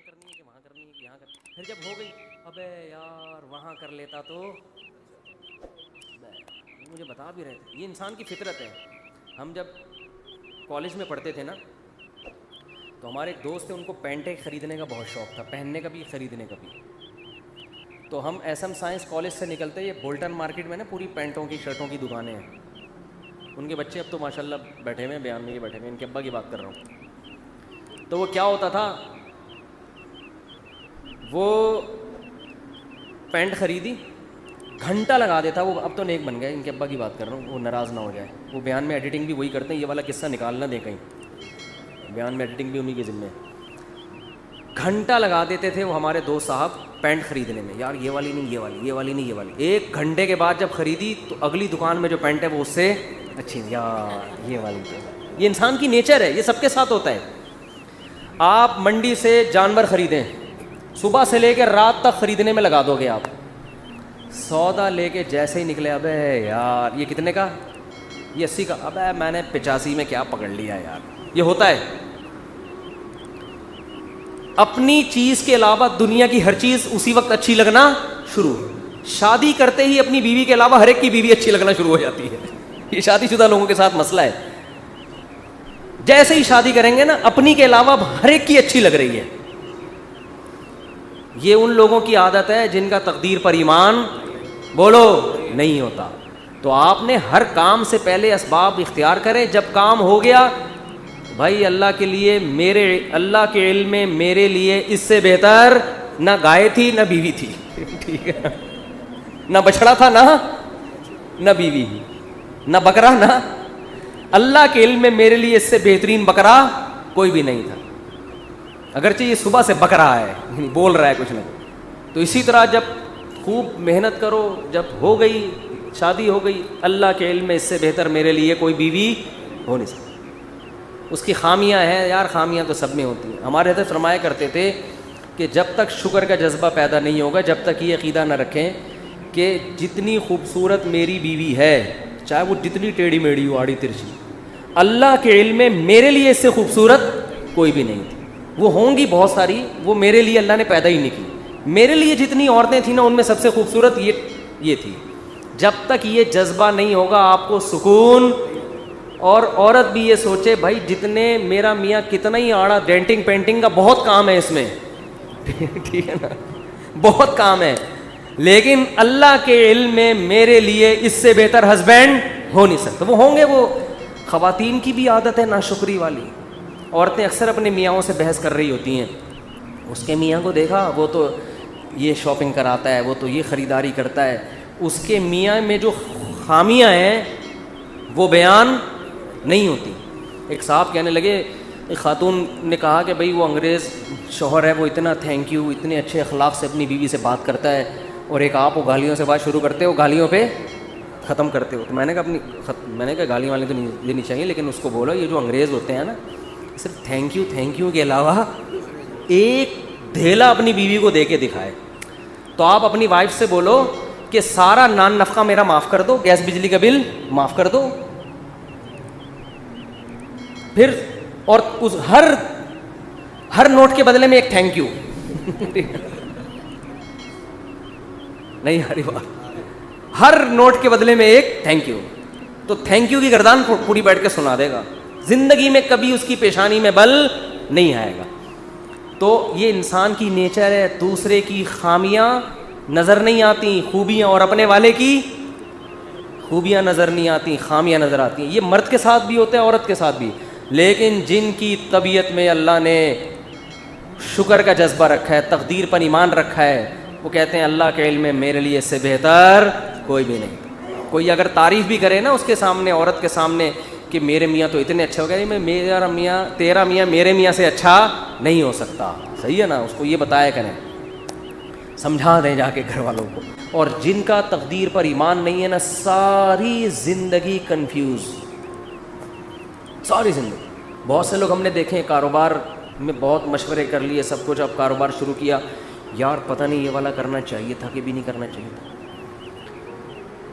کرنی ہے کہ وہاں کرنی ہے کہ یہاں کرنی ہے. پھر جب ہو گئی ابے یار وہاں کر لیتا تو مجھے بتا بھی رہے تھے. یہ انسان کی فطرت ہے. ہم جب کالج میں پڑھتے تھے نا تو ہمارے ایک دوست تھے, ان کو پینٹیں خریدنے کا بہت شوق تھا, پہننے کا بھی خریدنے کا بھی. تو ہم ایس ایم سائنس کالج سے نکلتے, یہ بولٹن مارکیٹ میں نا پوری پینٹوں کی شرٹوں کی دکانیں ہیں. ان کے بچے اب تو ماشاء اللہ بیٹھے ہوئے ہیں, بیان میں یہ بیٹھے ہوئے ہیں, ان کے ابا کی بات کر رہا ہوں. تو وہ کیا ہوتا تھا, وہ پینٹ خریدی, گھنٹہ لگا دیتا. وہ اب تو نیک بن گئے, ان کے ابا کی بات کر رہا ہوں, وہ ناراض نہ ہو جائے. وہ بیان میں ایڈیٹنگ بھی وہی کرتے ہیں, یہ والا قصہ نکالنا دیں کہیں, بیان میں ایڈیٹنگ بھی انہیں کے ذمہ. گھنٹہ لگا دیتے تھے وہ ہمارے دوست صاحب پینٹ خریدنے میں. یار یہ والی نہیں, یہ والی, یہ والی نہیں, یہ والی. ایک گھنٹے کے بعد جب خریدی تو اگلی دکان میں جو پینٹ ہے وہ اس سے اچھی, یار یہ والی. یہ انسان کی نیچر ہے, یہ سب کے ساتھ ہوتا ہے. آپ منڈی سے جانور خریدیں, صبح سے لے کے رات تک خریدنے میں لگا دو گے آپ. سودا لے کے جیسے ہی نکلے, ابے یار یہ کتنے کا, یہ 80 کا, ابے میں نے 85 میں کیا پکڑ لیا یار. یہ ہوتا ہے. اپنی چیز کے علاوہ دنیا کی ہر چیز اسی وقت اچھی لگنا شروع. شادی کرتے ہی اپنی بیوی کے علاوہ ہر ایک کی بیوی اچھی لگنا شروع ہو جاتی ہے. یہ شادی شدہ لوگوں کے ساتھ مسئلہ ہے. جیسے ہی شادی کریں گے نا, اپنی کے علاوہ ہر ایک کی اچھی لگ رہی ہے. یہ ان لوگوں کی عادت ہے جن کا تقدیر پر ایمان بولو نہیں ہوتا. تو آپ نے ہر کام سے پہلے اسباب اختیار کریں. جب کام ہو گیا, بھائی اللہ کے لیے, میرے اللہ کے علم میں میرے لیے اس سے بہتر نہ گائے تھی نہ بیوی تھی, ٹھیک ہے, نہ بچڑا تھا نہ بیوی, نہ بکرا نہ. اللہ کے علم میں میرے لیے اس سے بہترین بکرا کوئی بھی نہیں تھا, اگرچہ یہ صبح سے بک رہا ہے, بول رہا ہے کچھ نہیں. تو اسی طرح جب خوب محنت کرو, جب ہو گئی شادی ہو گئی, اللہ کے علم میں اس سے بہتر میرے لیے کوئی بیوی ہو نہیں سکتی. اس کی خامیاں ہیں یار, خامیاں تو سب میں ہوتی ہیں. ہمارے حضرت فرمایا کرتے تھے کہ جب تک شکر کا جذبہ پیدا نہیں ہوگا, جب تک یہ عقیدہ نہ رکھیں کہ جتنی خوبصورت میری بیوی ہے, چاہے وہ جتنی ٹیڑھی میڑھی ہو, آڑی ترچھی, اللہ کے علم میں میرے لیے اس سے خوبصورت کوئی بھی نہیں تھی. وہ ہوں گی بہت ساری, وہ میرے لیے اللہ نے پیدا ہی نہیں کی. میرے لیے جتنی عورتیں تھیں نا, ان میں سب سے خوبصورت یہ تھی. جب تک یہ جذبہ نہیں ہوگا آپ کو سکون. اور عورت بھی یہ سوچے بھائی جتنے میرا میاں کتنا ہی آڑا, ڈینٹنگ پینٹنگ کا بہت کام ہے اس میں, ٹھیک ہے نا, بہت کام ہے, لیکن اللہ کے علم میں میرے لیے اس سے بہتر ہسبینڈ ہو نہیں سکتا. وہ ہوں گے. وہ خواتین کی بھی عادت ہے ناشکری والی. عورتیں اکثر اپنے میاں سے بحث کر رہی ہوتی ہیں, اس کے میاں کو دیکھا, وہ تو یہ شاپنگ کراتا ہے, وہ تو یہ خریداری کرتا ہے. اس کے میاں میں جو خامیاں ہیں وہ بیان نہیں ہوتی. ایک صاحب کہنے لگے, ایک خاتون نے کہا کہ بھئی وہ انگریز شوہر ہے, وہ اتنا تھینک یو, اتنے اچھے اخلاق سے اپنی بیوی سے بات کرتا ہے, اور ایک آپ وہ گالیوں سے بات شروع کرتے ہو, گالیوں پہ ختم کرتے ہو. تو میں نے کہا گالیاں والی تو نہیں دینی چاہیے, لیکن اس کو بولو یہ جو انگریز ہوتے ہیں نا, صرف تھینک یو کے علاوہ ایک دھیلا اپنی بیوی کو دے کے دکھائے. تو آپ اپنی وائف سے بولو کہ سارا نان نفقہ میرا معاف کر دو, گیس بجلی کا بل معاف کر دو. پھر اور اس ہر نوٹ کے بدلے میں ایک تھینک یو. نہیں ہری بات, ہر نوٹ کے بدلے میں ایک تھینک یو. تو تھینک یو کی گردان پوری بیٹھ کے سنا دے گا. زندگی میں کبھی اس کی پیشانی میں بل نہیں آئے گا. تو یہ انسان کی نیچر ہے. دوسرے کی خامیاں نظر نہیں آتی, خوبیاں, اور اپنے والے کی خوبیاں نظر نہیں آتی, خامیاں نظر آتی ہیں. یہ مرد کے ساتھ بھی ہوتا ہے, عورت کے ساتھ بھی. لیکن جن کی طبیعت میں اللہ نے شکر کا جذبہ رکھا ہے, تقدیر پر ایمان رکھا ہے, وہ کہتے ہیں اللہ کے علم میں میرے لیے اس سے بہتر کوئی بھی نہیں. کوئی اگر تعریف بھی کرے نا اس کے سامنے, عورت کے سامنے, کہ میرے میاں تو اتنے اچھے ہو گئے, تیرا میاں میرے میاں سے اچھا نہیں ہو سکتا. صحیح ہے نا, اس کو یہ بتایا کریں, سمجھا دیں جا کے گھر والوں کو. اور جن کا تقدیر پر ایمان نہیں ہے نا, ساری زندگی کنفیوز, ساری زندگی. بہت سے لوگ ہم نے دیکھے کاروبار میں بہت مشورے کر لیے, سب کچھ, اب کاروبار شروع کیا, یار پتہ نہیں یہ والا کرنا چاہیے تھا کہ بھی نہیں کرنا چاہیے تھا.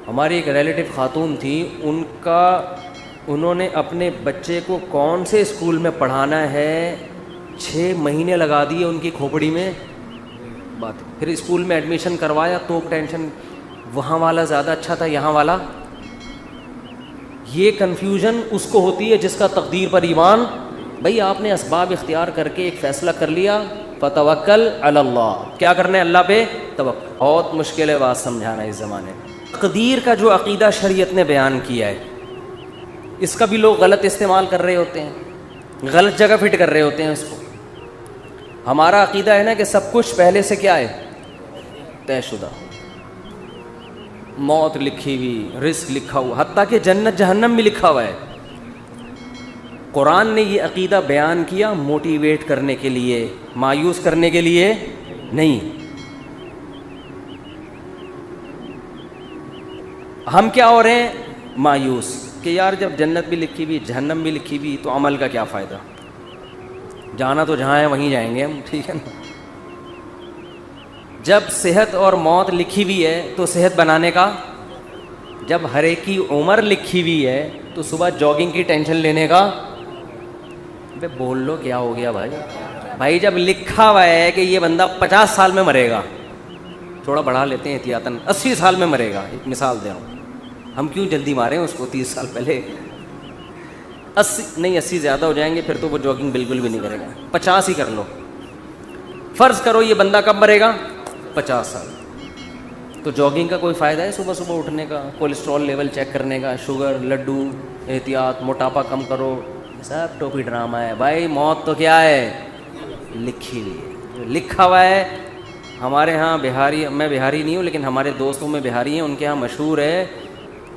ہماری ایک ریلیٹیو خاتون تھی, انہوں نے اپنے بچے کو کون سے اسکول میں پڑھانا ہے 6 مہینے لگا دیے ان کی کھوپڑی میں بات. پھر اسکول میں ایڈمیشن کروایا تو ٹینشن, وہاں والا زیادہ اچھا تھا یہاں والا. یہ کنفیوژن اس کو ہوتی ہے جس کا تقدیر پر ایمان. بھائی آپ نے اسباب اختیار کر کے ایک فیصلہ کر لیا, فتوکل علی اللہ, کیا کرنا ہے اللہ پہ توکل. بہت مشکل ہے بات سمجھانا اس زمانے میں. تقدیر کا جو عقیدہ شریعت نے بیان کیا ہے, اس کا بھی لوگ غلط استعمال کر رہے ہوتے ہیں, غلط جگہ فٹ کر رہے ہوتے ہیں اس کو. ہمارا عقیدہ ہے نا کہ سب کچھ پہلے سے کیا ہے, طے شدہ, موت لکھی ہوئی, رزق لکھا ہوا, حتیٰ کہ جنت جہنم بھی لکھا ہوا ہے. قرآن نے یہ عقیدہ بیان کیا موٹیویٹ کرنے کے لیے, مایوس کرنے کے لیے نہیں. ہم کیا ہو رہے ہیں, مایوس کہ یار جب جنت بھی لکھی ہوئی جہنم بھی لکھی ہوئی تو عمل کا کیا فائدہ, جانا تو جہاں ہے وہیں جائیں گے ہم, ٹھیک ہے نا. جب صحت اور موت لکھی ہوئی ہے تو صحت بنانے کا, جب ہر ایک کی عمر لکھی ہوئی ہے تو صبح جاگنگ کی ٹینشن لینے کا. بے بول لو کیا ہو گیا بھائی. بھائی جب لکھا ہوا ہے کہ یہ بندہ 50 سال میں مرے گا, تھوڑا بڑھا لیتے ہیں احتیاطاً, 80 سال میں مرے گا, ایک مثال دے رہا ہوں, ہم کیوں جلدی ماریں اس کو 30 سال پہلے. 80 زیادہ ہو جائیں گے پھر تو وہ جاگنگ بالکل بھی نہیں کرے گا, 50 ہی کر لو. فرض کرو یہ بندہ کب مرے گا, 50 سال. تو جاگنگ کا کوئی فائدہ ہے صبح صبح اٹھنے کا, کولیسٹرول لیول چیک کرنے کا, شوگر, لڈو, احتیاط, موٹاپا کم کرو, سب ٹوپی ڈرامہ ہے. بھائی موت تو کیا ہے, لکھی ہوئی ہے, جو لکھا ہوا ہے. ہمارے ہاں بہاری, میں بہاری نہیں ہوں لیکن ہمارے دوستوں میں بہاری ہیں, ان کے ہاں مشہور ہے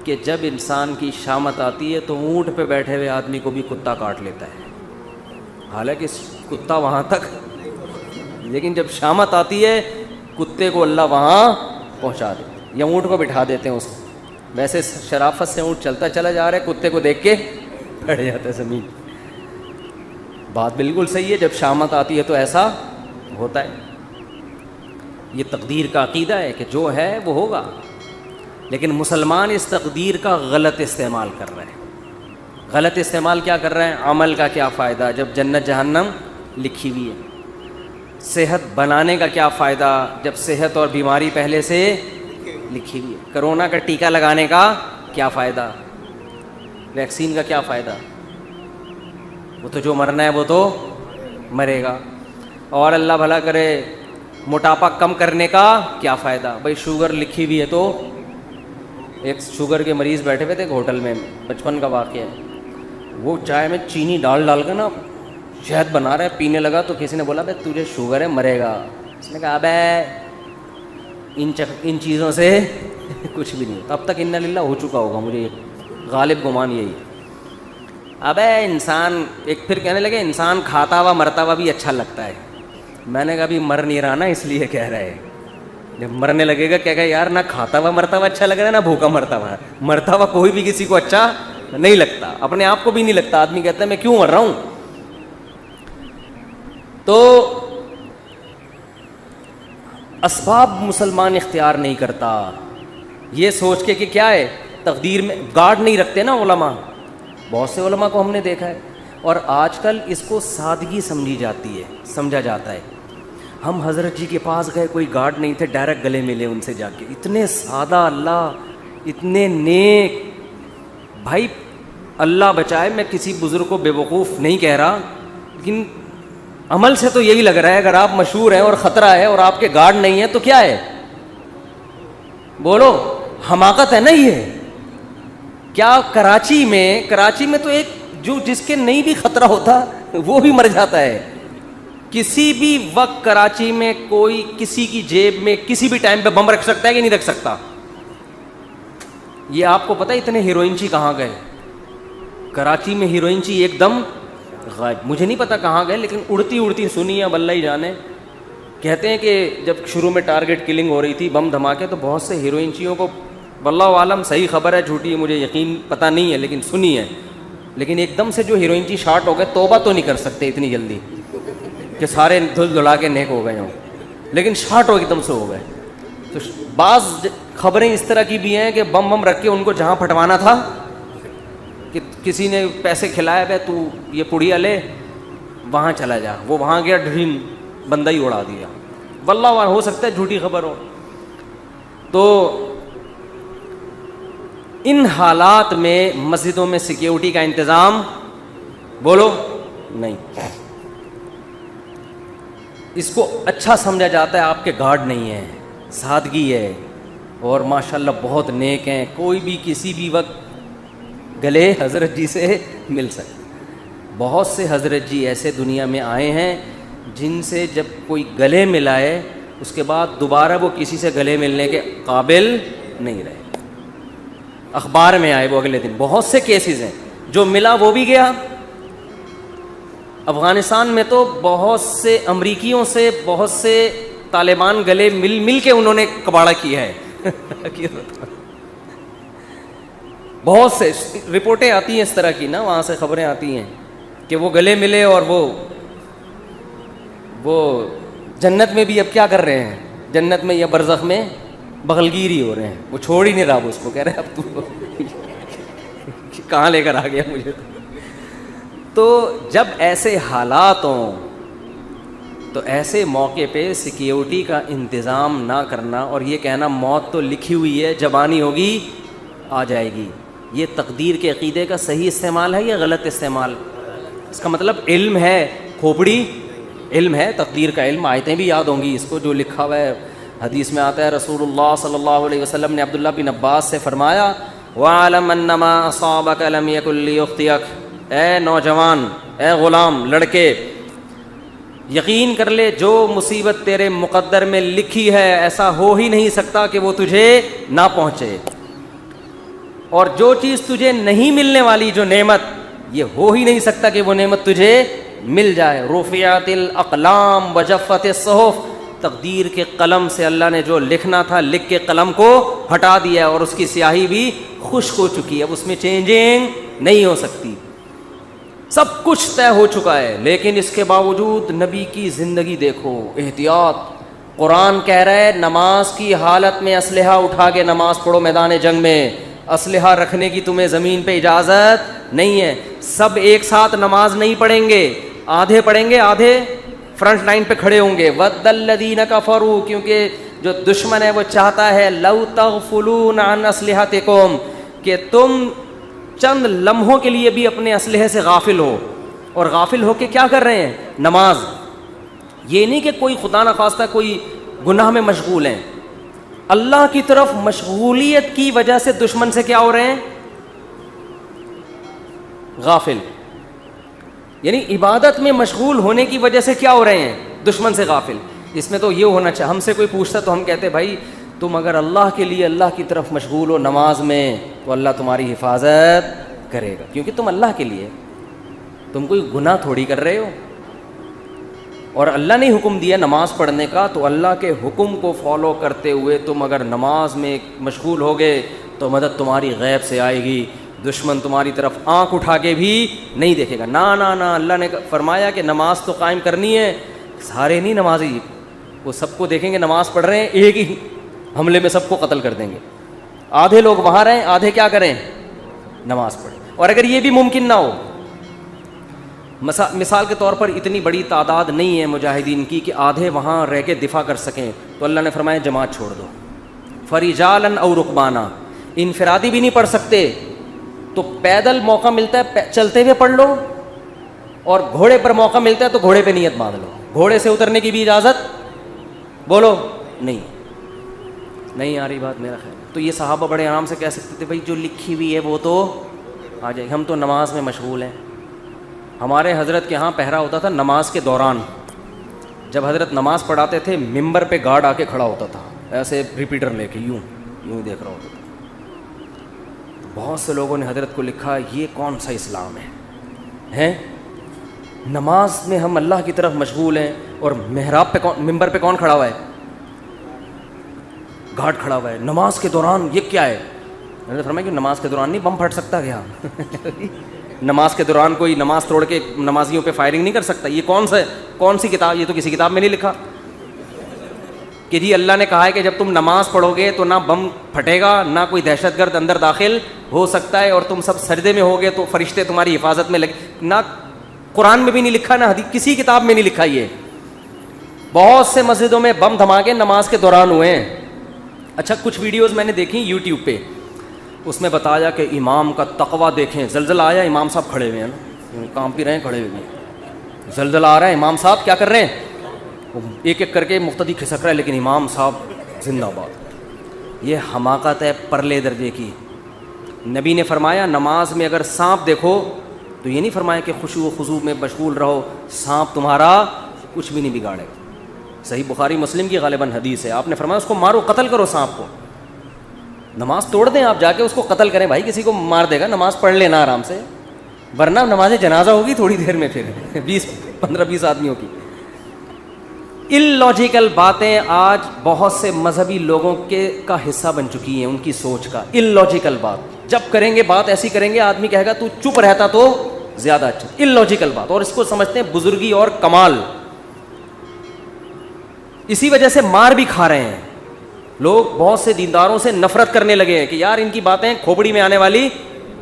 کہ جب انسان کی شامت آتی ہے تو اونٹ پہ بیٹھے ہوئے آدمی کو بھی کتا کاٹ لیتا ہے. حالانکہ کتا وہاں تک, لیکن جب شامت آتی ہے کتے کو اللہ وہاں پہنچا دے, یا اونٹ کو بٹھا دیتے ہیں اس کو. ویسے شرافت سے اونٹ چلتا چلا جا رہا ہے, کتے کو دیکھ کے بیٹھ جاتا ہے زمین. بات بالکل صحیح ہے, جب شامت آتی ہے تو ایسا ہوتا ہے. یہ تقدیر کا عقیدہ ہے کہ جو ہے وہ ہوگا, لیکن مسلمان اس تقدیر کا غلط استعمال کر رہے ہیں. غلط استعمال کیا کر رہے ہیں, عمل کا کیا فائدہ جب جنت جہنم لکھی ہوئی ہے. صحت بنانے کا کیا فائدہ جب صحت اور بیماری پہلے سے لکھی ہوئی ہے. کرونا کا ٹیکہ لگانے کا کیا فائدہ, ویکسین کا کیا فائدہ, وہ تو جو مرنا ہے وہ تو مرے گا. اور اللہ بھلا کرے موٹاپا کم کرنے کا کیا فائدہ. بھائی شوگر لکھی ہوئی ہے تو, ایک شوگر کے مریض بیٹھے ہوئے تھے ایک ہوٹل میں, بچپن کا واقعہ ہے. وہ چائے میں چینی ڈال کر نا شہد بنا رہا ہے, پینے لگا تو کسی نے بولا بھائی تجھے شوگر ہے مرے گا. اس نے کہا ابے ان چیزوں سے کچھ بھی نہیں. اب تک انا للہ ہو چکا ہوگا, مجھے غالب گمان یہی ہے. ابے انسان, ایک پھر کہنے لگے انسان کھاتا ہوا مرتا ہوا بھی اچھا لگتا ہے. میں نے کہا ابھی مر نہیں رہا نا اس لیے کہہ رہے ہیں, جب مرنے لگے گا کیا کہ یار نہ کھاتا ہوا مرتا ہوا اچھا لگ رہا ہے نہ بھوکا مرتا ہوا. مرتا ہوا کوئی بھی کسی کو اچھا نہیں لگتا, اپنے آپ کو بھی نہیں لگتا. آدمی کہتا ہے میں کیوں مر رہا ہوں. تو اسباب مسلمان اختیار نہیں کرتا, یہ سوچ کے کہ کیا ہے تقدیر میں گارڈ نہیں رکھتے نا علماء. بہت سے علماء کو ہم نے دیکھا ہے, اور آج کل اس کو سادگی سمجھی جاتی ہے, سمجھا جاتا ہے. ہم حضرت جی کے پاس گئے, کوئی گارڈ نہیں تھے, ڈائریکٹ گلے ملے ان سے جا کے. اتنے سادہ اللہ, اتنے نیک. بھائی اللہ بچائے, میں کسی بزرگ کو بے وقوف نہیں کہہ رہا, لیکن عمل سے تو یہی لگ رہا ہے اگر آپ مشہور ہیں اور خطرہ ہے اور آپ کے گارڈ نہیں ہیں تو کیا ہے, بولو حماقت ہے نا یہ. کیا کراچی میں تو ایک جو جس کے نہیں بھی خطرہ ہوتا وہ بھی مر جاتا ہے. کسی بھی وقت کراچی میں کوئی کسی کی جیب میں کسی بھی ٹائم پہ بم رکھ سکتا ہے کہ نہیں رکھ سکتا. یہ آپ کو پتہ ہے اتنے ہیروئنچی کہاں گئے. کراچی میں ہیروئنچی ایک دم غائب, مجھے نہیں پتا کہاں گئے, لیکن اڑتی سنی اب اللہ ہی جانے. کہتے ہیں کہ جب شروع میں ٹارگٹ کلنگ ہو رہی تھی, بم دھماکے, تو بہت سے ہیروئنچیوں کو, واللہ عالم صحیح خبر ہے جھوٹی ہے مجھے یقین پتہ نہیں ہے لیکن سنی ہے, لیکن ایک دم سے جو ہیروئنچی شارٹ ہو گئے, توبہ تو نہیں کر سکتے اتنی جلدی کہ سارے دھل دھلا کے نیک ہو گئے ہوں, لیکن شارٹ ہو ایک دم سے ہو گئے. تو بعض خبریں اس طرح کی بھی ہیں کہ بم رکھ کے ان کو جہاں پھٹوانا تھا, کہ کسی نے پیسے کھلائے, بھائی تو یہ پڑیا لے, وہاں چلا جا, وہ وہاں گیا, ڈھرین بندہ ہی اڑا دیا, واللہ ہو سکتا ہے جھوٹی خبر ہو. تو ان حالات میں مسجدوں میں سیکیورٹی کا انتظام بولو نہیں. اس کو اچھا سمجھا جاتا ہے آپ کے گارڈ نہیں ہیں, سادگی ہے, اور ماشاءاللہ بہت نیک ہیں, کوئی بھی کسی بھی وقت گلے حضرت جی سے مل سکتے. بہت سے حضرت جی ایسے دنیا میں آئے ہیں جن سے جب کوئی گلے ملائے اس کے بعد دوبارہ وہ کسی سے گلے ملنے کے قابل نہیں رہے. اخبار میں آئے وہ اگلے دن, بہت سے کیسز ہیں. جو ملا وہ بھی گیا. افغانستان میں تو بہت سے امریکیوں سے, بہت سے طالبان گلے مل کے انہوں نے کباڑہ کیا ہے. بہت سے رپورٹیں آتی ہیں اس طرح کی نا, وہاں سے خبریں آتی ہیں کہ وہ گلے ملے اور وہ جنت میں بھی اب کیا کر رہے ہیں, جنت میں یا برزخ میں بغلگیری ہو رہے ہیں. وہ چھوڑ ہی نہیں رہا, وہ اس کو کہہ رہے ہیں اب تو کہاں لے کر آ گیا مجھے. تو جب ایسے حالات ہوں تو ایسے موقع پہ سیکیورٹی کا انتظام نہ کرنا اور یہ کہنا موت تو لکھی ہوئی ہے, جب آنی ہوگی آ جائے گی, یہ تقدیر کے عقیدے کا صحیح استعمال ہے یا غلط استعمال؟ اس کا مطلب علم ہے, کھوپڑی علم ہے, تقدیر کا علم. آیتیں بھی یاد ہوں گی اس کو, جو لکھا ہوا ہے حدیث میں آتا ہے, رسول اللہ صلی اللہ علیہ وسلم نے عبداللہ بن عباس سے فرمایا, وَعَلَمْ أَنَّمَا أَصَابَكَ لَمْ يَكُنْ لِيُخْطِئَكَ, اے نوجوان, اے غلام, لڑکے, یقین کر لے جو مصیبت تیرے مقدر میں لکھی ہے ایسا ہو ہی نہیں سکتا کہ وہ تجھے نہ پہنچے, اور جو چیز تجھے نہیں ملنے والی, جو نعمت, یہ ہو ہی نہیں سکتا کہ وہ نعمت تجھے مل جائے. رفعت الاقلام وجفت الصحف, تقدیر کے قلم سے اللہ نے جو لکھنا تھا لکھ کے قلم کو ہٹا دیا, اور اس کی سیاہی بھی خشک ہو چکی ہے, اب اس میں چینجنگ نہیں ہو سکتی, سب کچھ طے ہو چکا ہے. لیکن اس کے باوجود نبی کی زندگی دیکھو, احتیاط. قرآن کہہ رہا ہے نماز کی حالت میں اسلحہ اٹھا کے نماز پڑھو میدان جنگ میں, اسلحہ رکھنے کی تمہیں زمین پہ اجازت نہیں ہے. سب ایک ساتھ نماز نہیں پڑھیں گے, آدھے پڑھیں گے, آدھے فرنٹ لائن پہ کھڑے ہوں گے. وَدَّ الَّذِينَ كَفَرُوا, کیونکہ جو دشمن ہے وہ چاہتا ہے لَوْ تَغْفُلُونَ عَنْ أَسْلِحَتِكُمْ, کہ تم چند لمحوں کے لیے بھی اپنے اسلحے سے غافل ہو. اور غافل ہو کے کیا کر رہے ہیں؟ نماز. یہ نہیں کہ کوئی خدا نخواستہ کوئی گناہ میں مشغول ہیں, اللہ کی طرف مشغولیت کی وجہ سے دشمن سے کیا ہو رہے ہیں؟ غافل. یعنی عبادت میں مشغول ہونے کی وجہ سے کیا ہو رہے ہیں؟ دشمن سے غافل. اس میں تو یہ ہونا چاہیے, ہم سے کوئی پوچھتا تو ہم کہتے بھائی تم اگر اللہ کے لیے اللہ کی طرف مشغول ہو نماز میں تو اللہ تمہاری حفاظت کرے گا, کیونکہ تم اللہ کے لیے, تم کوئی گناہ تھوڑی کر رہے ہو. اور اللہ نے حکم دیا نماز پڑھنے کا, تو اللہ کے حکم کو فالو کرتے ہوئے تم اگر نماز میں مشغول ہوگے تو مدد تمہاری غیب سے آئے گی, دشمن تمہاری طرف آنکھ اٹھا کے بھی نہیں دیکھے گا. نہ اللہ نے فرمایا کہ نماز تو قائم کرنی ہے. سارے نہیں نمازی, وہ سب کو دیکھیں گے نماز پڑھ رہے ہیں, ایک ہی حملے میں سب کو قتل کر دیں گے. آدھے لوگ وہاں رہیں, آدھے کیا کریں؟ نماز پڑھیں. اور اگر یہ بھی ممکن نہ ہو, مثال کے طور پر اتنی بڑی تعداد نہیں ہے مجاہدین کی کہ آدھے وہاں رہ کے دفاع کر سکیں, تو اللہ نے فرمایا جماعت چھوڑ دو. فرجالاً او رکبانا, انفرادی بھی نہیں پڑھ سکتے تو پیدل موقع ملتا ہے چلتے ہوئے پڑھ لو, اور گھوڑے پر موقع ملتا ہے تو گھوڑے پہ نیت باندھ لو. گھوڑے سے اترنے کی بھی اجازت بولو نہیں آ رہی بات میرا خیال. تو یہ صحابہ بڑے آرام سے کہہ سکتے تھے بھائی جو لکھی ہوئی ہے وہ تو آ جائے, ہم تو نماز میں مشغول ہیں. ہمارے حضرت کے ہاں پہرا ہوتا تھا نماز کے دوران, جب حضرت نماز پڑھاتے تھے ممبر پہ گارڈ آ کے کھڑا ہوتا تھا, ایسے ریپیٹر لے کے یوں دیکھ رہا ہوتا تھا. بہت سے لوگوں نے حضرت کو لکھا یہ کون سا اسلام ہے؟ نماز میں ہم اللہ کی طرف مشغول ہیں, اور محراب پہ ممبر پہ کون کھڑا ہوا ہے؟ گارڈ کھڑا ہوا ہے. نماز کے دوران یہ کیا ہے؟ میں نے فرمایا کہ نماز کے دوران نہیں بم پھٹ سکتا کیا؟ نماز کے دوران کوئی نماز توڑ کے نمازیوں پہ فائرنگ نہیں کر سکتا. یہ کون سی کتاب؟ یہ تو کسی کتاب میں نہیں لکھا کہ جی اللہ نے کہا ہے کہ جب تم نماز پڑھو گے تو نہ بم پھٹے گا, نہ کوئی دہشت گرد اندر داخل ہو سکتا ہے, اور تم سب سجدے میں ہوگے تو فرشتے تمہاری حفاظت میں لگے. نہ قرآن میں بھی نہیں لکھا، نہ حدیث کسی کتاب میں نہیں لکھا. یہ بہت سے مسجدوں میں بم دھماکے نماز کے دوران ہوئے ہیں. اچھا کچھ ویڈیوز میں نے دیکھی یوٹیوب پہ، اس میں بتایا کہ امام کا تقویٰ دیکھیں، زلزلہ آیا امام صاحب کھڑے ہوئے ہیں نا، کام پہ رہے ہیں کھڑے ہوئے ہیں، زلزلہ آ رہا ہے امام صاحب کیا کر رہے ہیں، ایک ایک کر کے مقتدی کھسک رہا ہے لیکن امام صاحب زندہ باد. یہ حماقت ہے پرلے درجے کی. نبی نے فرمایا نماز میں اگر سانپ دیکھو تو یہ نہیں فرمایا کہ خشوع و خضوع میں مشغول رہو، سانپ تمہارا کچھ بھی نہیں بگاڑے گا. صحیح بخاری مسلم کی غالباً حدیث ہے، آپ نے فرمایا اس کو مارو، قتل کرو سانپ کو. نماز توڑ دیں آپ جا کے اس کو قتل کریں، بھائی کسی کو مار دے گا، نماز پڑھ لینا آرام سے، ورنہ نماز جنازہ ہوگی تھوڑی دیر میں، پھر 15-20 آدمیوں کی. اللاجیکل باتیں آج بہت سے مذہبی لوگوں کا حصہ بن چکی ہیں، ان کی سوچ کا. اللاجیکل بات جب کریں گے، بات ایسی کریں گے آدمی کہے گا تو چپ رہتا تو زیادہ اچھا. اللاجیکل بات، اور اس کو سمجھتے ہیں بزرگی اور کمال. اسی وجہ سے مار بھی کھا رہے ہیں لوگ. بہت سے دینداروں سے نفرت کرنے لگے ہیں کہ یار ان کی باتیں کھوپڑی میں آنے والی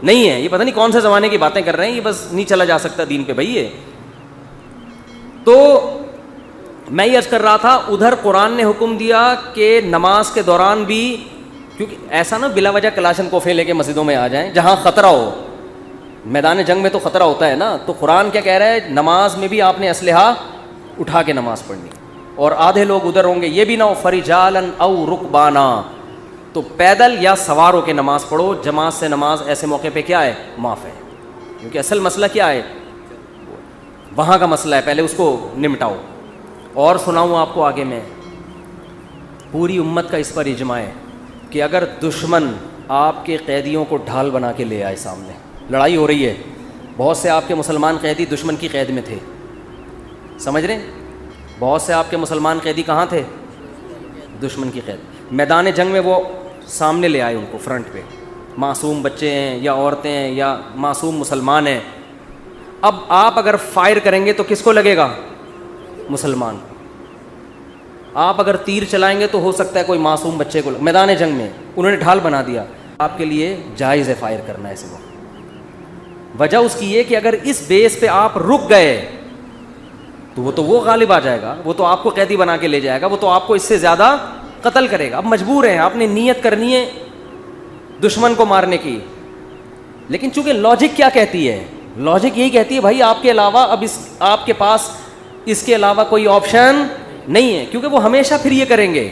نہیں ہیں، یہ پتہ نہیں کون سے زمانے کی باتیں کر رہے ہیں، یہ بس نہیں چلا جا سکتا دین پہ بھائی. یہ تو میں یہ عرض کر رہا تھا، ادھر قرآن نے حکم دیا کہ نماز کے دوران بھی، کیونکہ ایسا نہ بلا وجہ کلاشن کوفے لے کے مسجدوں میں آ جائیں جہاں خطرہ ہو. میدان جنگ میں تو خطرہ ہوتا ہے نا، تو قرآن کیا کہہ رہا ہے، نماز میں بھی آپ نے اسلحہ اٹھا کے نماز پڑھنی. اور آدھے لوگ ادھر ہوں گے، یہ بھی نہ ہو فرجالن او رکبانا، تو پیدل یا سوار ہو کے نماز پڑھو. جماعت سے نماز ایسے موقع پہ کیا ہے، معاف ہے، کیونکہ اصل مسئلہ کیا ہے، وہاں کا مسئلہ ہے، پہلے اس کو نمٹاؤ. اور سناؤں آپ کو آگے میں، پوری امت کا اس پر اجماع ہے کہ اگر دشمن آپ کے قیدیوں کو ڈھال بنا کے لے آئے سامنے، لڑائی ہو رہی ہے، بہت سے آپ کے مسلمان قیدی دشمن کی قید میں تھے، سمجھ رہے ہیں، بہت سے آپ کے مسلمان قیدی کہاں تھے، دشمن کی قید. میدان جنگ میں وہ سامنے لے آئے ان کو فرنٹ پہ، معصوم بچے ہیں یا عورتیں ہیں یا معصوم مسلمان ہیں. اب آپ اگر فائر کریں گے تو کس کو لگے گا، مسلمان. آپ اگر تیر چلائیں گے تو ہو سکتا ہے کوئی معصوم بچے کو. میدان جنگ میں انہوں نے ڈھال بنا دیا، آپ کے لیے جائز ہے فائر کرنا ایسے کو. وجہ اس کی یہ کہ اگر اس بیس پہ آپ رک گئے تو وہ غالب آ جائے گا، وہ تو آپ کو قیدی بنا کے لے جائے گا، وہ تو آپ کو اس سے زیادہ قتل کرے گا. اب مجبور ہیں، آپ نے نیت کرنی ہے دشمن کو مارنے کی. لیکن چونکہ لاجک کیا کہتی ہے، لاجک یہی کہتی ہے بھائی آپ کے علاوہ اب آپ کے پاس اس کے علاوہ کوئی آپشن نہیں ہے، کیونکہ وہ ہمیشہ پھر یہ کریں گے.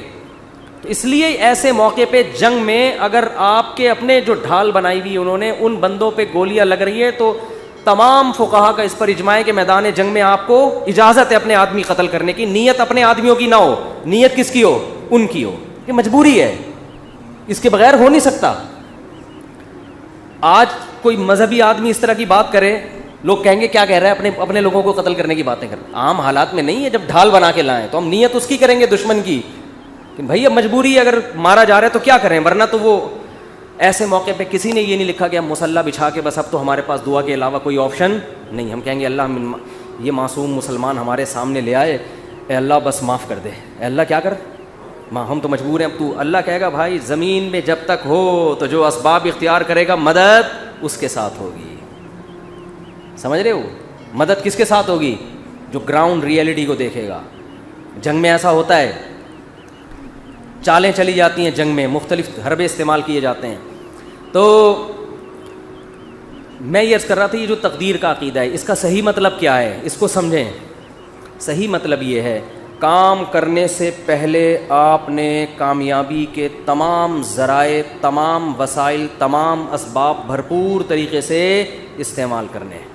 تو اس لیے ایسے موقع پہ جنگ میں اگر آپ کے اپنے جو ڈھال بنائی ہوئی انہوں نے ان بندوں پہ گولیاں لگ رہی ہیں، تو تمام فقہا کا اس پر اجماع ہے کہ میدان جنگ میں آپ کو اجازت ہے اپنے آدمی قتل کرنے کی. نیت اپنے آدمیوں کی نہ ہو، نیت کس کی ہو، ان کی ہو. یہ مجبوری ہے، اس کے بغیر ہو نہیں سکتا. آج کوئی مذہبی آدمی اس طرح کی بات کرے، لوگ کہیں گے کیا کہہ رہا ہے، اپنے لوگوں کو قتل کرنے کی باتیں کر. عام حالات میں نہیں ہے، جب ڈھال بنا کے لائیں تو ہم نیت اس کی کریں گے دشمن کی کہ بھائی اب مجبوری ہے، اگر مارا جا رہا ہے تو کیا کریں، ورنہ تو وہ ایسے موقع پہ کسی نے یہ نہیں لکھا کہ ہم مسلح بچھا کے بس اب تو ہمارے پاس دعا کے علاوہ کوئی آپشن نہیں. ہم کہیں گے اللہ یہ معصوم مسلمان ہمارے سامنے لے آئے، اے اللہ بس معاف کر دے، اے اللہ کیا کر، ہم تو مجبور ہیں. اب تو اللہ کہے گا بھائی زمین میں جب تک ہو تو جو اسباب اختیار کرے گا مدد اس کے ساتھ ہوگی. سمجھ رہے ہو، مدد کس کے ساتھ ہوگی، جو گراؤنڈ ریئلٹی کو دیکھے گا. جنگ میں ایسا ہوتا ہے، چالیں چلی جاتی ہیں جنگ میں، مختلف حربے استعمال کیے جاتے ہیں. تو میں یہ عرض کر رہا تھا، یہ جو تقدیر کا عقیدہ ہے اس کا صحیح مطلب کیا ہے، اس کو سمجھیں. صحیح مطلب یہ ہے، کام کرنے سے پہلے آپ نے کامیابی کے تمام ذرائع، تمام وسائل، تمام اسباب بھرپور طریقے سے استعمال کرنے ہیں.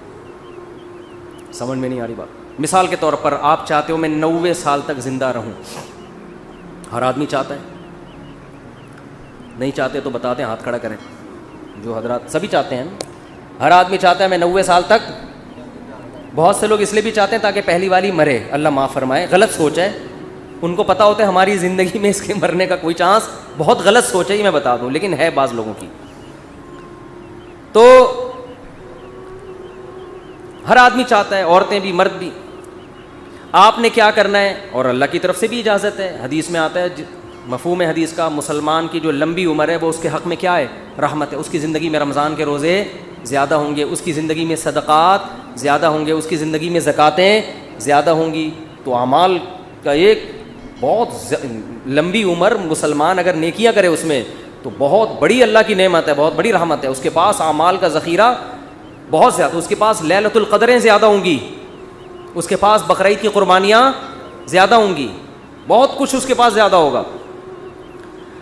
سمجھ میں نہیں آ رہی بات؟ مثال کے طور پر آپ چاہتے ہو میں 90 سال تک زندہ رہوں، ہر آدمی چاہتا ہے. نہیں چاہتے تو بتا دیں، ہاتھ کھڑا کریں. جو حضرات سبھی چاہتے ہیں، ہر آدمی چاہتا ہے میں 90 سال تک. بہت سے لوگ اس لیے بھی چاہتے ہیں تاکہ پہلی والی مرے، اللہ معاف فرمائے، غلط سوچ ہے. ان کو پتہ ہوتا ہے ہماری زندگی میں اس کے مرنے کا کوئی چانس، بہت غلط سوچ ہے، یہ میں بتا دوں، لیکن ہے بعض لوگوں کی. تو ہر آدمی چاہتا ہے، عورتیں بھی مرد بھی. آپ نے کیا کرنا ہے، اور اللہ کی طرف سے بھی اجازت ہے، حدیث میں آتا ہے، مفہوم حدیث کا، مسلمان کی جو لمبی عمر ہے وہ اس کے حق میں کیا ہے، رحمت ہے. اس کی زندگی میں رمضان کے روزے زیادہ ہوں گے، اس کی زندگی میں صدقات زیادہ ہوں گے، اس کی زندگی میں زکاتیں زیادہ ہوں گی. تو اعمال کا ایک بہت لمبی عمر مسلمان اگر نیکیاں کرے اس میں تو بہت بڑی اللہ کی نعمت ہے، بہت بڑی رحمت ہے. اس کے پاس اعمال کا ذخیرہ بہت زیادہ، اس کے پاس لیلۃ القدریں زیادہ ہوں گی، اس کے پاس بقرعید کی قربانیاں زیادہ ہوں گی، بہت کچھ اس کے پاس زیادہ ہوگا.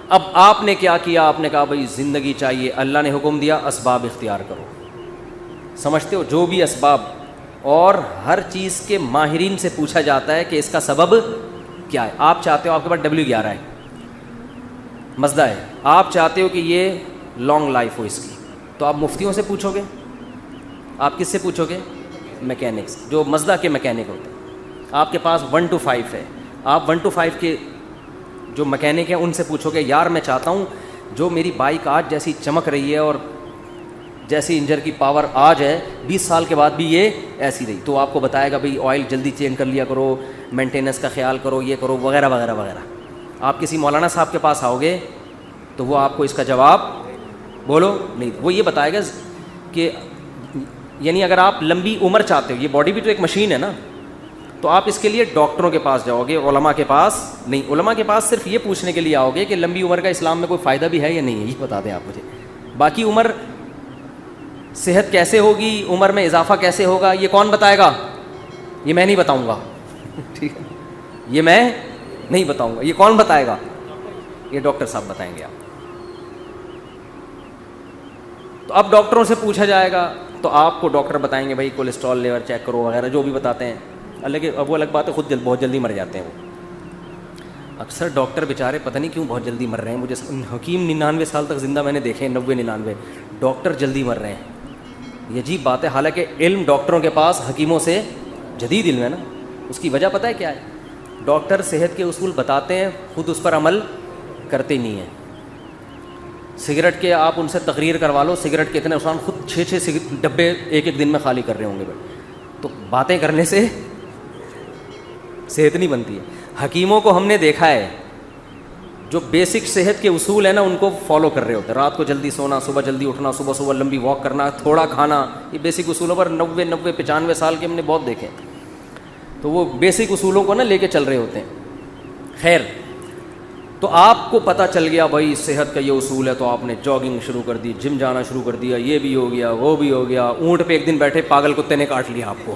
اب آپ نے کیا کیا؟ آپ نے کہا بھائی زندگی چاہیے، اللہ نے حکم دیا اسباب اختیار کرو. سمجھتے ہو جو بھی اسباب، اور ہر چیز کے ماہرین سے پوچھا جاتا ہے کہ اس کا سبب کیا ہے. آپ چاہتے ہو آپ کے پاس W11 ہے، مزدہ ہے، آپ چاہتے ہو کہ یہ لانگ لائف ہو اس کی، تو آپ مفتیوں سے پوچھو گے؟ آپ کس سے پوچھو گے؟ میکینکس، جو مزدہ کے میکینک ہوتے ہیں. آپ کے پاس 1 to 5 ہے، آپ 1 to 5 کے جو میکینک ہیں ان سے پوچھو گے یار میں چاہتا ہوں جو میری بائک آج جیسی چمک رہی ہے اور جیسی انجن کی پاور آج ہے 20 سال کے بعد بھی یہ ایسی رہی. تو آپ کو بتائے گا بھئی آئل جلدی چینج کر لیا کرو، مینٹیننس کا خیال کرو، یہ کرو وغیرہ وغیرہ وغیرہ. آپ کسی مولانا صاحب کے پاس آؤ گے تو وہ آپ کو اس کا جواب بولو نہیں، وہ یہ بتائے گا کہ یعنی اگر آپ لمبی عمر چاہتے ہو، یہ باڈی بھی تو ایک مشین ہے نا، تو آپ اس کے لیے ڈاکٹروں کے پاس جاؤ گے، علماء کے پاس نہیں. علماء کے پاس صرف یہ پوچھنے کے لیے آؤ گے کہ لمبی عمر کا اسلام میں کوئی فائدہ بھی ہے یا نہیں ہے، یہ بتا دیں آپ مجھے. باقی عمر، صحت کیسے ہوگی، عمر میں اضافہ کیسے ہوگا، یہ کون بتائے گا؟ یہ میں نہیں بتاؤں گا، ٹھیک ہے، یہ میں نہیں بتاؤں گا. یہ کون بتائے گا؟ یہ ڈاکٹر صاحب بتائیں گے. آپ تو اب ڈاکٹروں سے پوچھا جائے گا تو آپ کو ڈاکٹر بتائیں گے بھائی کولیسٹرول لیول چیک کرو وغیرہ جو بھی بتاتے ہیں. اب وہ الگ بات ہے، خود بہت جلدی مر جاتے ہیں. وہ اکثر ڈاکٹر بیچارے پتہ نہیں کیوں بہت جلدی مر رہے ہیں. مجھے حکیم 99 سال تک زندہ میں نے دیکھے ہیں، 90-99، ڈاکٹر جلدی مر رہے ہیں. یہ عجیب بات ہے، حالانکہ علم ڈاکٹروں کے پاس حکیموں سے جدید علم ہے نا. اس کی وجہ پتہ ہے کیا ہے؟ ڈاکٹر صحت کے اصول بتاتے ہیں، خود اس پر عمل کرتے نہیں ہیں. سگریٹ کے آپ ان سے تقریر کروا لو سگریٹ کے اتنے نقصان، خود 6 ڈبے ایک دن میں خالی کر رہے ہوں گے. تو باتیں کرنے سے صحت نہیں بنتی ہے. حکیموں کو ہم نے دیکھا ہے جو بیسک صحت کے اصول ہیں نا ان کو فالو کر رہے ہوتے ہیں. رات کو جلدی سونا، صبح جلدی اٹھنا، صبح لمبی واک کرنا، تھوڑا کھانا، یہ بیسک اصولوں پر 90-95 سال کے ہم نے بہت دیکھے. تو وہ بیسک اصولوں کو نا لے کے چل رہے ہوتے ہیں. خیر، تو آپ کو پتہ چل گیا بھائی صحت کا یہ اصول ہے، تو آپ نے جاگنگ شروع کر دی، جم جانا شروع کر دیا، یہ بھی ہو گیا وہ بھی ہو گیا. اونٹ پہ ایک دن بیٹھے پاگل کتے نے کاٹ لیا آپ کو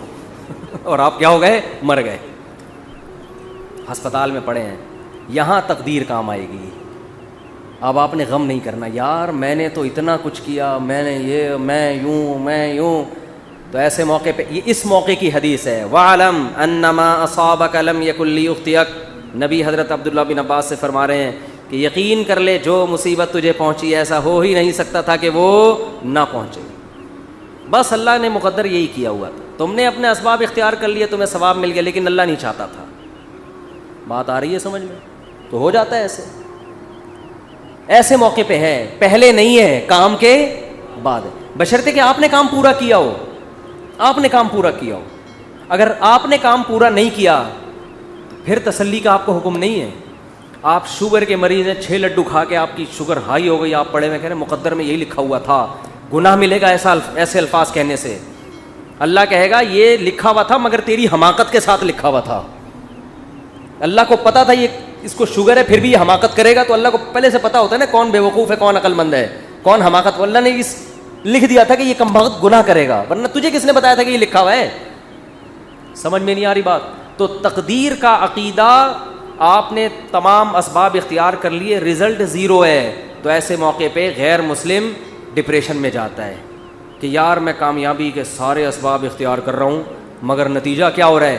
اور آپ کیا ہو گئے؟ مر گئے، ہسپتال میں پڑے ہیں. یہاں تقدیر کام آئے گی. اب آپ نے غم نہیں کرنا یار میں نے تو اتنا کچھ کیا، میں نے یہ، میں یوں. تو ایسے موقع پہ یہ اس موقع کی حدیث ہے، وَعْلَمْ أَنَّمَا أَصَابَكَ لَمْ يَكُنْ لِيُخْطِئَكَ. نبی حضرت عبداللہ بن عباس سے فرما رہے ہیں کہ یقین کر لے جو مصیبت تجھے پہنچی ایسا ہو ہی نہیں سکتا تھا کہ وہ نہ پہنچے. بس اللہ نے مقدر یہی کیا ہوا تھا. تم نے اپنے اسباب اختیار کر لیے، تمہیں ثواب مل گیا، لیکن اللہ نہیں چاہتا تھا. بات آ رہی ہے سمجھ میں؟ تو ہو جاتا ہے ایسے موقع پہ ہے، پہلے نہیں ہے، کام کے بعد ہے. بشرطے کہ آپ نے کام پورا کیا ہو. آپ نے کام پورا کیا ہو. اگر آپ نے کام پورا نہیں کیا پھر تسلی کا آپ کو حکم نہیں ہے. آپ شوگر کے مریض ہیں، 6 لڈو کھا کے آپ کی شوگر ہائی ہو گئی، آپ پڑھے میں کہہ رہے ہیں مقدر میں یہی لکھا ہوا تھا، گناہ ملے گا ایسے الفاظ کہنے سے. اللہ کہے گا یہ لکھا ہوا تھا مگر تیری حماقت کے ساتھ لکھا ہوا تھا. اللہ کو پتا تھا یہ اس کو شوگر ہے پھر بھی یہ حماقت کرے گا. تو اللہ کو پہلے سے پتا ہوتا ہے نا کون بے وقوف ہے، کون عقل مند ہے، کون حماقت. اللہ نے اس لکھ دیا تھا کہ یہ کمبخت گناہ کرے گا، ورنہ تجھے کس نے بتایا تھا کہ یہ لکھا ہوا ہے؟ سمجھ میں نہیں آ رہی بات؟ تو تقدیر کا عقیدہ آپ نے تمام اسباب اختیار کر لیے، رزلٹ 0 ہے. تو ایسے موقع پہ غیر مسلم ڈپریشن میں جاتا ہے کہ یار میں کامیابی کے سارے اسباب اختیار کر رہا ہوں مگر نتیجہ کیا ہو رہا ہے؟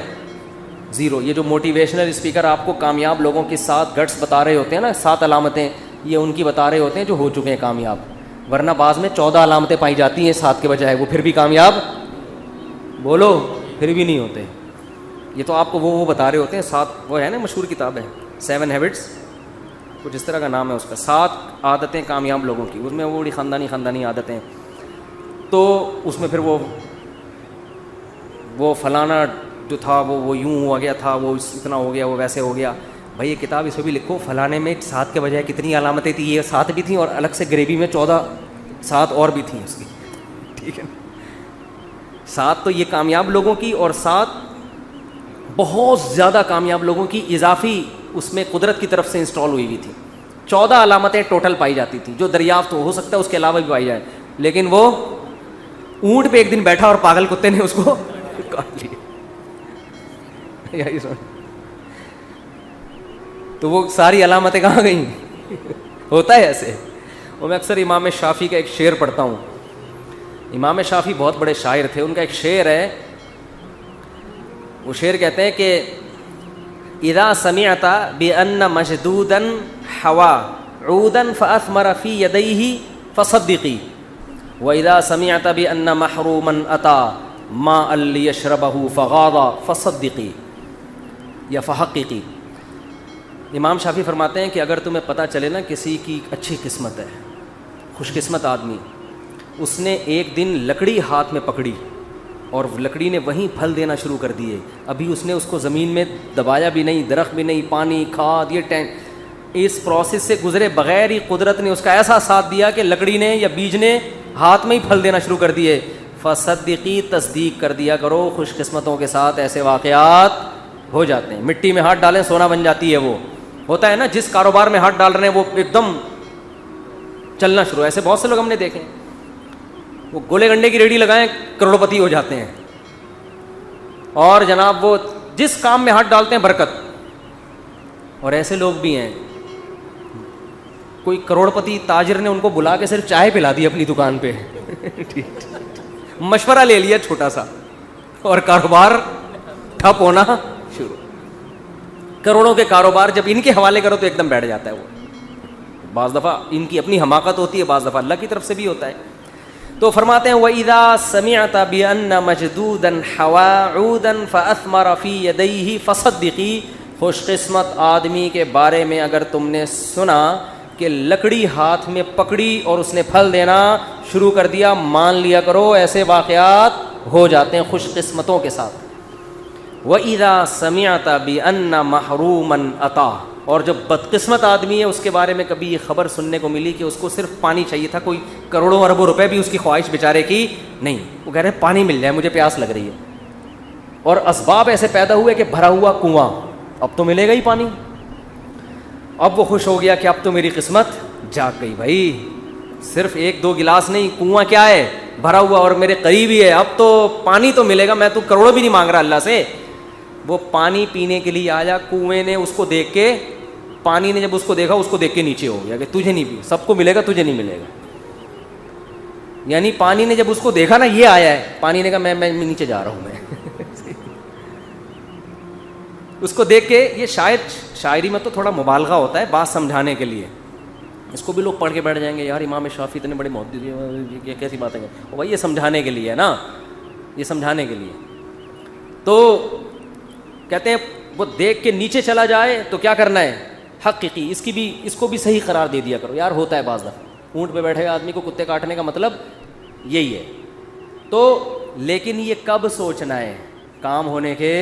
0. یہ جو موٹیویشنل اسپیکر آپ کو کامیاب لوگوں کی 7 گٹس بتا رہے ہوتے ہیں نا، 7 علامتیں، یہ ان کی بتا رہے ہوتے ہیں جو ہو چکے ہیں کامیاب. ورنہ بعض میں 14 علامتیں پائی جاتی ہیں 7 کے بجائے، وہ پھر بھی کامیاب بولو پھر بھی نہیں ہوتے. یہ تو آپ کو وہ بتا رہے ہوتے ہیں 7. وہ ہے نا مشہور کتاب ہے 7 ہیبٹس، کچھ اس طرح کا نام ہے اس کا، 7 عادتیں کامیاب لوگوں کی. اس میں وہ بڑی خاندانی عادتیں. تو اس میں پھر وہ فلانا جو تھا وہ یوں ہوا گیا تھا، وہ اتنا ہو گیا، وہ ویسے ہو گیا. بھائی یہ کتاب اس میں بھی لکھو فلانے میں 7 کے بجائے کتنی علامتیں تھیں، یہ 7 بھی تھیں اور الگ سے گریوی میں 14 7 اور بھی تھیں اس کی. ٹھیک ہے نا. 7 تو یہ کامیاب لوگوں کی, اور 7 بہت زیادہ کامیاب لوگوں کی اضافی اس میں قدرت کی طرف سے انسٹال ہوئی ہوئی تھی. 14 علامتیں ٹوٹل پائی جاتی تھیں جو دریافت ہو سکتا ہے اس کے علاوہ بھی پائی جائے, لیکن وہ اونٹ پہ ایک دن بیٹھا اور پاگل کتے نے اس کو کاٹ لیا. تو وہ ساری علامتیں کہاں گئیں؟ ہوتا ہے ایسے. اور میں اکثر امام شافعی کا ایک شعر پڑھتا ہوں. امام شافعی بہت بڑے شاعر تھے. ان کا ایک شعر ہے, وہ شعر کہتے ہیں کہ اذا سمعت بان مشدودا حوا عودا فاثمر في يديه فصدقي واذا سمعت بان محروما اتى ماء ليشربه فغاض فصدقي یا فحققی. امام شافعی فرماتے ہیں کہ اگر تمہیں پتہ چلے نا کسی کی اچھی قسمت ہے, خوش قسمت آدمی, اس نے ایک دن لکڑی ہاتھ میں پکڑی اور لکڑی نے وہیں پھل دینا شروع کر دیے, ابھی اس نے اس کو زمین میں دبایا بھی نہیں, درخت بھی نہیں, پانی کھاد یہ اس پروسیس سے گزرے بغیر ہی قدرت نے اس کا ایسا ساتھ دیا کہ لکڑی نے یا بیج نے ہاتھ میں ہی پھل دینا شروع کر دیے. فصدقی, تصدیق کر دیا کرو, خوش قسمتوں کے ساتھ ایسے واقعات ہو جاتے ہیں. مٹی میں ہاتھ ڈالیں سونا بن جاتی ہے. وہ ہوتا ہے نا, جس کاروبار میں ہاتھ ڈال رہے ہیں وہ ایک دم چلنا شروع. ایسے بہت سے لوگ ہم نے دیکھے, وہ گولے گنڈے کی ریڑھی لگائیں کروڑ پتی ہو جاتے ہیں. اور جناب وہ جس کام میں ہاتھ ڈالتے ہیں برکت. اور ایسے لوگ بھی ہیں, کوئی کروڑ پتی تاجر نے ان کو بلا کے صرف چائے پلا دی اپنی دکان پہ, مشورہ لے لیا چھوٹا سا, اور کاروبار ٹھپ ہونا شروع. کروڑوں کے کاروبار جب ان کے حوالے کرو تو ایک دم بیٹھ جاتا ہے وہ. بعض دفعہ ان کی اپنی حماقت ہوتی ہے, بعض دفعہ اللہ کی طرف سے بھی ہوتا ہے. تو فرماتے ہیں وَإِذَا سَمِعْتَ بِأَنَّ مَجْدُودًا حَوَا عُودًا فَأَثْمَرَ فِي يَدَيْهِ فَصَدِّقِي. خوش قسمت آدمی کے بارے میں اگر تم نے سنا کہ لکڑی ہاتھ میں پکڑی اور اس نے پھل دینا شروع کر دیا, مان لیا کرو ایسے واقعات ہو جاتے ہیں خوش قسمتوں کے ساتھ. وَإِذَا سَمِعْتَ بِأَنَّ مَحْرُومًا أَتَى. اور جب بدقسمت آدمی ہے اس کے بارے میں کبھی یہ خبر سننے کو ملی کہ اس کو صرف پانی چاہیے تھا, کوئی کروڑوں اربوں روپے بھی اس کی خواہش بیچارے کی نہیں, وہ کہہ رہے پانی مل جائے مجھے پیاس لگ رہی ہے, اور اسباب ایسے پیدا ہوئے کہ بھرا ہوا کنواں, اب تو ملے گا ہی پانی. اب وہ خوش ہو گیا کہ اب تو میری قسمت جاگ گئی بھائی, صرف 1-2 گلاس نہیں, کنواں کیا ہے بھرا ہوا اور میرے قریب ہی ہے, اب تو پانی تو ملے گا, میں تو کروڑوں بھی نہیں مانگ رہا اللہ سے. وہ پانی پینے کے لیے آیا, کنویں نے اس کو دیکھ کے, پانی نے جب اس کو دیکھا اس کو دیکھ کے نیچے ہو گیا کہ تجھے نہیں پی, سب کو ملے گا تجھے نہیں ملے گا. یعنی پانی نے جب اس کو دیکھا نا یہ آیا ہے, پانی نے کہا میں نیچے جا رہا ہوں میں. اس کو دیکھ کے, یہ شاید شاعری میں تو تھوڑا مبالغہ ہوتا ہے بات سمجھانے کے لیے, اس کو بھی لوگ پڑھ کے بیٹھ جائیں گے یار امام شافعی اتنے بڑے محدث, یہ کیسی باتیں ہیں. بھائی یہ سمجھانے کے لیے ہے نا, یہ سمجھانے کے لیے. تو کہتے ہیں وہ دیکھ کے نیچے چلا جائے تو کیا کرنا ہے, حقیقی اس کو بھی صحیح قرار دے دیا کرو. یار ہوتا ہے بعض دفعہ اونٹ پہ بیٹھے آدمی کو کتے کاٹنے کا مطلب یہی ہے. تو لیکن یہ کب سوچنا ہے, کام ہونے کے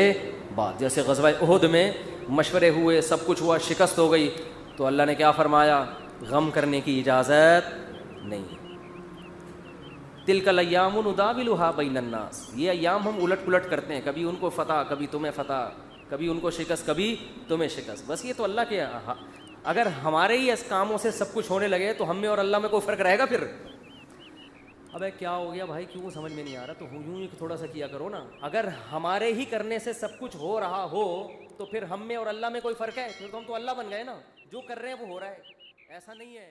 بعد. جیسے غزوہ احد میں مشورے ہوئے, سب کچھ ہوا, شکست ہو گئی, تو اللہ نے کیا فرمایا, غم کرنے کی اجازت نہیں. تلک الایام نداولها بین الناس. یہ ایام ہم الٹ پلٹ کرتے ہیں, کبھی ان کو فتح, کبھی تمہیں فتح, کبھی ان کو شکست, کبھی تمہیں شکست. بس یہ تو اللہ کے, اگر ہمارے ہی اس کاموں سے سب کچھ ہونے لگے تو ہم میں اور اللہ میں کوئی فرق رہے گا پھر؟ ابے کیا ہو گیا بھائی, کیوں سمجھ میں نہیں آ رہا, تو یوں ہی تھوڑا سا کیا کرو نا. اگر ہمارے ہی کرنے سے سب کچھ ہو رہا ہو تو پھر ہم میں اور اللہ میں کوئی فرق ہے؟ پھر تو ہم تو اللہ بن گئے نا, جو کر رہے ہیں وہ ہو رہا ہے, ایسا نہیں ہے.